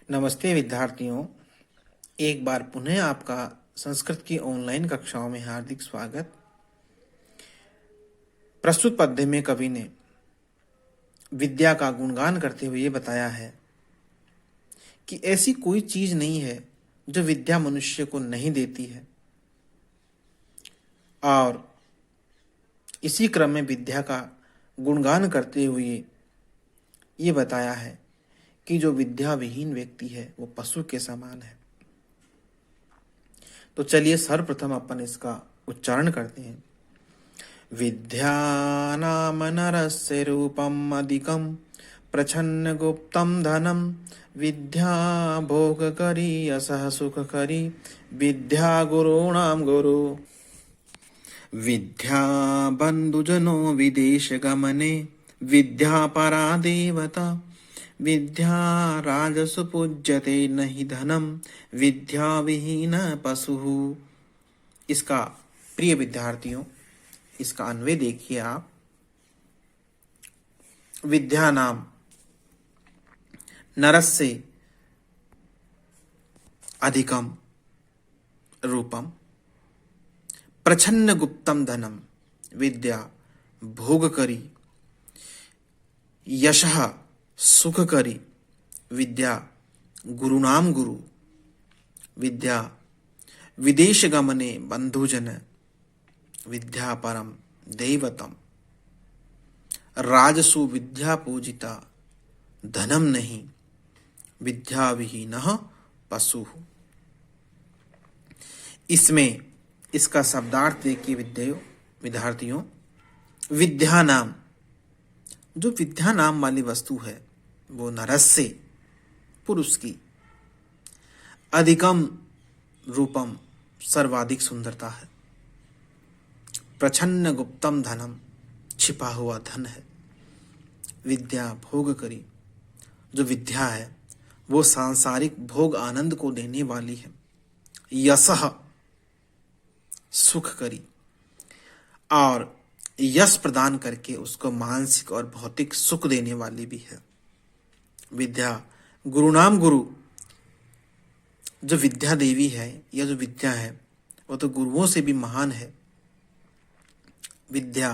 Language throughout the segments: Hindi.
नमस्ते विद्यार्थियों। एक बार पुनः आपका संस्कृत की ऑनलाइन कक्षाओं में हार्दिक स्वागत। प्रस्तुत पद्य में कवि ने विद्या का गुणगान करते हुए ये बताया है कि ऐसी कोई चीज नहीं है जो विद्या मनुष्य को नहीं देती है, और इसी क्रम में विद्या का गुणगान करते हुए ये बताया है कि जो विद्या विहीन व्यक्ति है वो पशु के समान है। तो चलिए सर्वप्रथम अपन इसका उच्चारण करते हैं। विद्या नाम नरस्य रूपम अधिकम प्रछन्न गुप्तम धनम, विद्या भोगकरी असह सुखकरी, विद्या गुरूणाम गुरु। विद्या बंधुजनो विदेश गमने, विद्या परा देवता, विद्या राजसु पूज्यते नहि धनम, विद्या विहीन पशु। इसका प्रिय विद्यार्थियों, इसका अन्वय देखिए आप। विद्या नाम नरस्य अधिकम रूपम प्रछन्न गुप्तम धनम, विद्या भोगकरी यशः सुखकरी, विद्या गुरुनाम गुरु, विद्या विदेश गमने बंधुजन, विद्या परम दैवतम, राजसु विद्या पूजिता धनम नहीं, विद्या विहीनः पशु। इसमें इसका शब्दार्थ देखिए विद्यार्थियों। विद्या नाम, जो विद्या नाम वाली वस्तु है वो नरस्य पुरुष की, अधिकम रूपम सर्वाधिक सुंदरता है, प्रछन्न गुप्तम धनम छिपा हुआ धन है, विद्या भोग करी, जो विद्या है वो सांसारिक भोग आनंद को देने वाली है, यशः सुख करी, और यश प्रदान करके उसको मानसिक और भौतिक सुख देने वाली भी है। विद्या गुरुनाम गुरु, जो विद्या देवी है या जो विद्या है वो तो गुरुओं से भी महान है। विद्या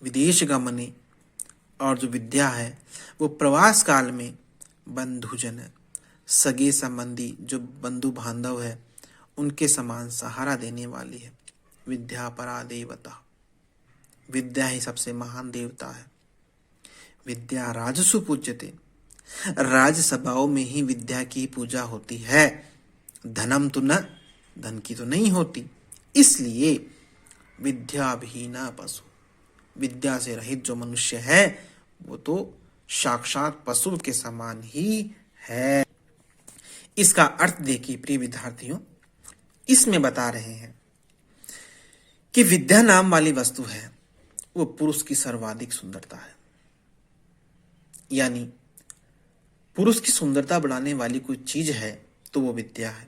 विदेश गमने, और जो विद्या है वो प्रवास काल में बंधुजन, सगे संबंधी जो बंधु बांधव है उनके समान सहारा देने वाली है। विद्या परा देवता, विद्या ही सबसे महान देवता है। विद्या राजसु पूज्यते, राजसभाओं में ही विद्या की पूजा होती है, धनम तो न, धन की तो नहीं होती। इसलिए विद्या विहीना पशु, विद्या से रहित जो मनुष्य है वो तो साक्षात पशु के समान ही है। इसका अर्थ देखिए प्रिय विद्यार्थियों, इसमें बता रहे हैं कि विद्या नाम वाली वस्तु है वो पुरुष की सर्वाधिक सुंदरता है, यानी पुरुष की सुंदरता बढ़ाने वाली कोई चीज है तो वो विद्या है,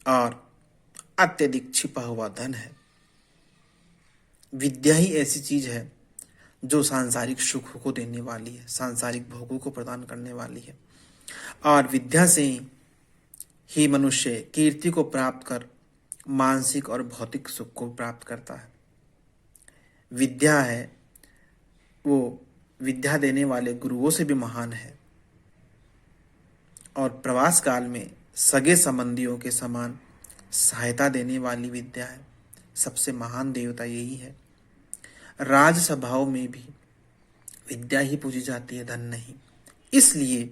और अत्यधिक छिपा हुआ धन है। विद्या ही ऐसी चीज है जो सांसारिक सुख को देने वाली है, सांसारिक भोगों को प्रदान करने वाली है, और विद्या से ही मनुष्य कीर्ति को प्राप्त कर मानसिक और भौतिक सुख को प्राप्त करता है। विद्या है वो विद्या देने वाले गुरुओं से भी महान है, और प्रवास काल में सगे संबंधियों के समान सहायता देने वाली विद्या है। सबसे महान देवता यही है। राजसभाओं में भी विद्या ही पूजी जाती है, धन नहीं। इसलिए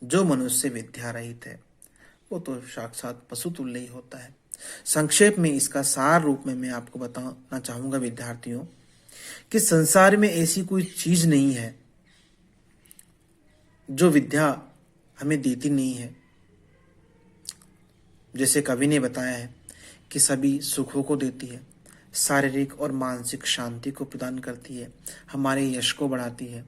जो मनुष्य विद्या रहित है वो तो साक्षात पशु तुल्य ही होता है। संक्षेप में इसका सार रूप में मैं आपको बताना चाहूंगा विद्यार्थियों कि संसार में ऐसी कोई चीज नहीं है जो विद्या हमें देती नहीं है। जैसे कवि ने बताया है कि सभी सुखों को देती है, शारीरिक और मानसिक शांति को प्रदान करती है, हमारे यश को बढ़ाती है।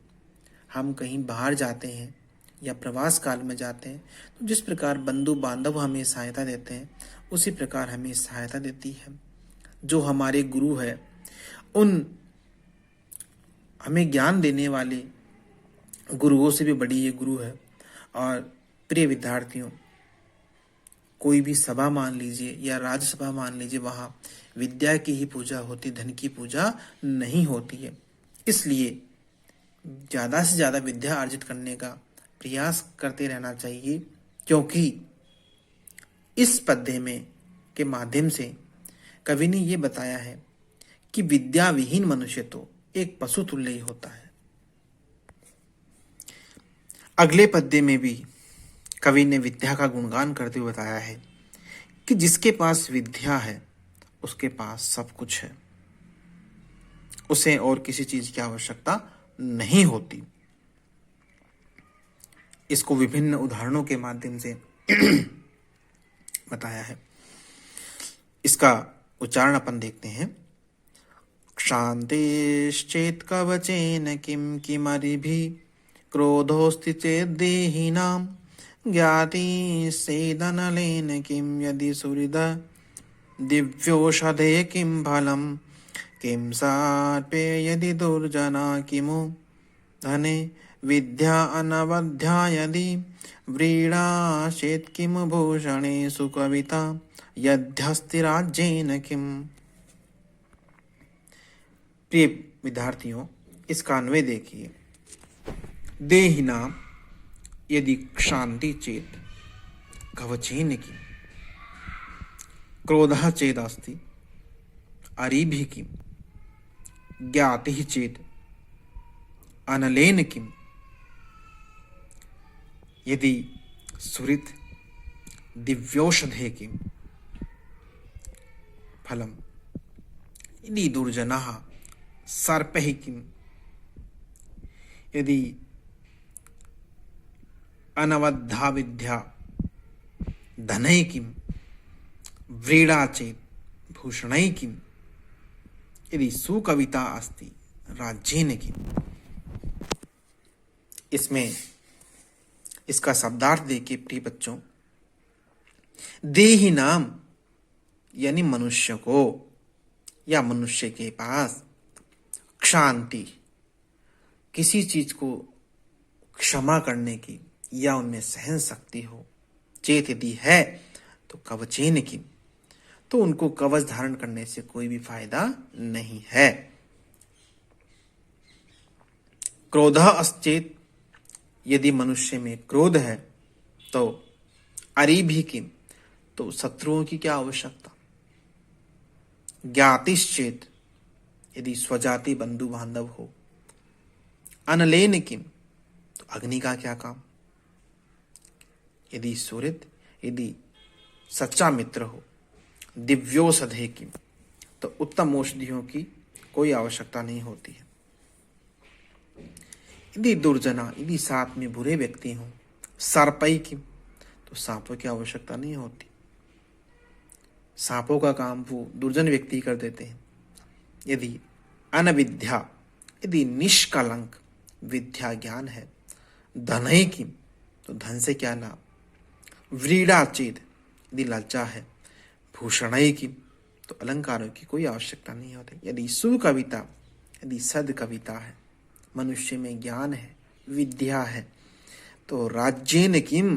हम कहीं बाहर जाते हैं या प्रवास काल में जाते हैं तो जिस प्रकार बंधु बांधव हमें सहायता देते हैं उसी प्रकार हमें सहायता देती है। जो हमारे गुरु है उन हमें ज्ञान देने वाले गुरुओं से भी बड़ी ये गुरु है, और प्रिय विद्यार्थियों, कोई भी सभा मान लीजिए या राज्यसभा मान लीजिए, वहां विद्या की ही पूजा होती, धन की पूजा नहीं होती है। इसलिए ज्यादा से ज्यादा विद्या अर्जित करने का प्रयास करते रहना चाहिए, क्योंकि इस पद्य में के माध्यम से कवि ने यह बताया है कि विद्या विहीन मनुष्य तो एक पशु तुल्य ही होता है। अगले पद्य में भी कवि ने विद्या का गुणगान करते हुए बताया है कि जिसके पास विद्या है उसके पास सब कुछ है, उसे और किसी चीज की आवश्यकता नहीं होती। इसको विभिन्न उदाहरणों के माध्यम से बताया है। इसका उच्चारण अपन देखते हैं। क्षान्तेश्चेत् कवचेन किं किमरिभिः क्रोधोऽस्ति चेत् देहिनां ज्ञातिस्येदनलेन किं यदि सुहृदा दिव्योषधे किं फलं किं सार्पे यदि दुर्जना किमु धने विद्या अनवद्या यदि व्रीडाश्चेत् किं भूषणे सुकविता यद्यस्ति राज्येन किम। प्रिय विद्यार्थियों, इसका अन्वय देखिए। देहिनां यदि क्षान्ति चेत कवचेन किम, क्रोधः चेदस्ति अरिभिः किम, ज्ञातिः चेत अनलेन किम, यदि सुहृत् दिव्योषधे किम फलम यदि दुर्जनः सर्पैः किम, यदि अनवद्या विद्या धनैः किम, व्रीडा चेत् भूषणैः किम, यदि सुकविता अस्ति राज्येन किम। इसमें इसका शब्दार्थ देखिए प्रिय बच्चों। देहि नाम यानी मनुष्य को या मनुष्य के पास क्षांति, किसी चीज को क्षमा करने की या उनमें सहन शक्ति हो, चेत यदि है तो कवचेन की, तो उनको कवच धारण करने से कोई भी फायदा नहीं है। क्रोधः अस्चेत, यदि मनुष्य में क्रोध है तो अरिभिः किम, तो शत्रुओं की क्या आवश्यकता। ज्ञातिश्चेत, यदि स्वजाति बंधु बांधव हो। अनलेन किम, तो अग्नि का क्या काम। यदि सुहृद, यदि सच्चा मित्र हो। दिव्योषधे किम, तो उत्तम औषधियों की कोई आवश्यकता नहीं होती है। यदि दुर्जना, यदि साथ में बुरे व्यक्ति हों। सर्पई किम, तो सांपों की आवश्यकता नहीं होती। सांपों का काम वो दुर्जन व्यक्ति कर देते हैं। यदि अनविद्या, यदि निष्कलंक विद्या ज्ञान है। धनई किम, तो धन से क्या लाभ। व्रीडा चेत, यदि लज्जा है। भूषणई किम, तो अलंकारों की कोई आवश्यकता नहीं होती। यदि सुकविता, यदि सद कविता है, मनुष्य में ज्ञान है, विद्या है, तो राज्येन किम,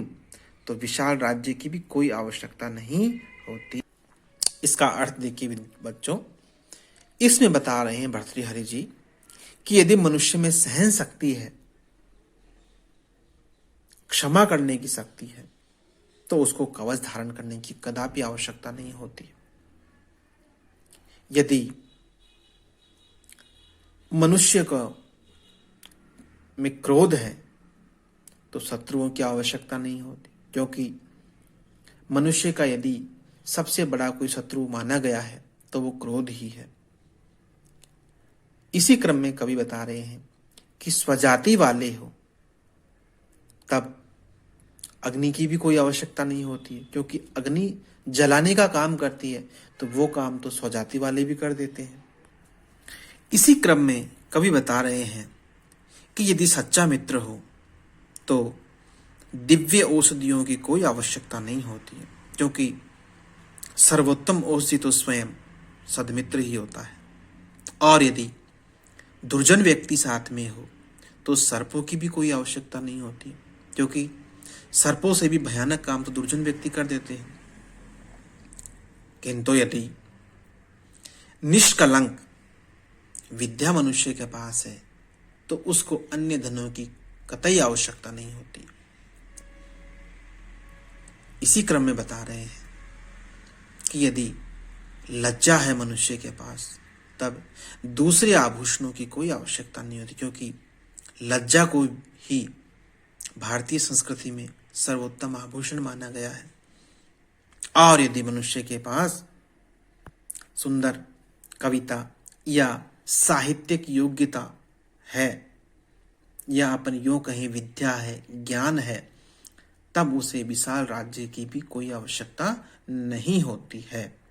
तो विशाल राज्य की भी कोई आवश्यकता नहीं होती। इसका अर्थ देखिए बच्चों, इसमें बता रहे हैं भर्तृहरि जी कि यदि मनुष्य में सहन शक्ति है, क्षमा करने की शक्ति है, तो उसको कवच धारण करने की कदापि आवश्यकता नहीं होती। यदि मनुष्य का में क्रोध है तो शत्रुओं की आवश्यकता नहीं होती, क्योंकि मनुष्य का यदि सबसे बड़ा कोई शत्रु माना गया है तो वो क्रोध ही है। इसी क्रम में कवि बता रहे हैं कि स्वजाति वाले हो तब अग्नि की भी कोई आवश्यकता नहीं होती है, क्योंकि अग्नि जलाने का काम करती है, तो वो काम तो स्वजाति वाले भी कर देते हैं। इसी क्रम में कवि बता रहे हैं कि यदि सच्चा मित्र हो तो दिव्य औषधियों की कोई आवश्यकता नहीं होती है, क्योंकि सर्वोत्तम औषधि तो स्वयं सदमित्र ही होता है। और यदि दुर्जन व्यक्ति साथ में हो तो सर्पों की भी कोई आवश्यकता नहीं होती, क्योंकि सर्पों से भी भयानक काम तो दुर्जन व्यक्ति कर देते हैं। किंतु यदि निष्कलंक विद्या मनुष्य के पास है तो उसको अन्य धनों की कतई आवश्यकता नहीं होती। इसी क्रम में बता रहे हैं कि यदि लज्जा है मनुष्य के पास तब दूसरे आभूषणों की कोई आवश्यकता नहीं होती, क्योंकि लज्जा को ही भारतीय संस्कृति में सर्वोत्तम आभूषण माना गया है। और यदि मनुष्य के पास सुंदर कविता या साहित्यिक योग्यता है या अपन यूं कहें विद्या है, ज्ञान है, तब उसे विशाल राज्य की भी कोई आवश्यकता नहीं होती है।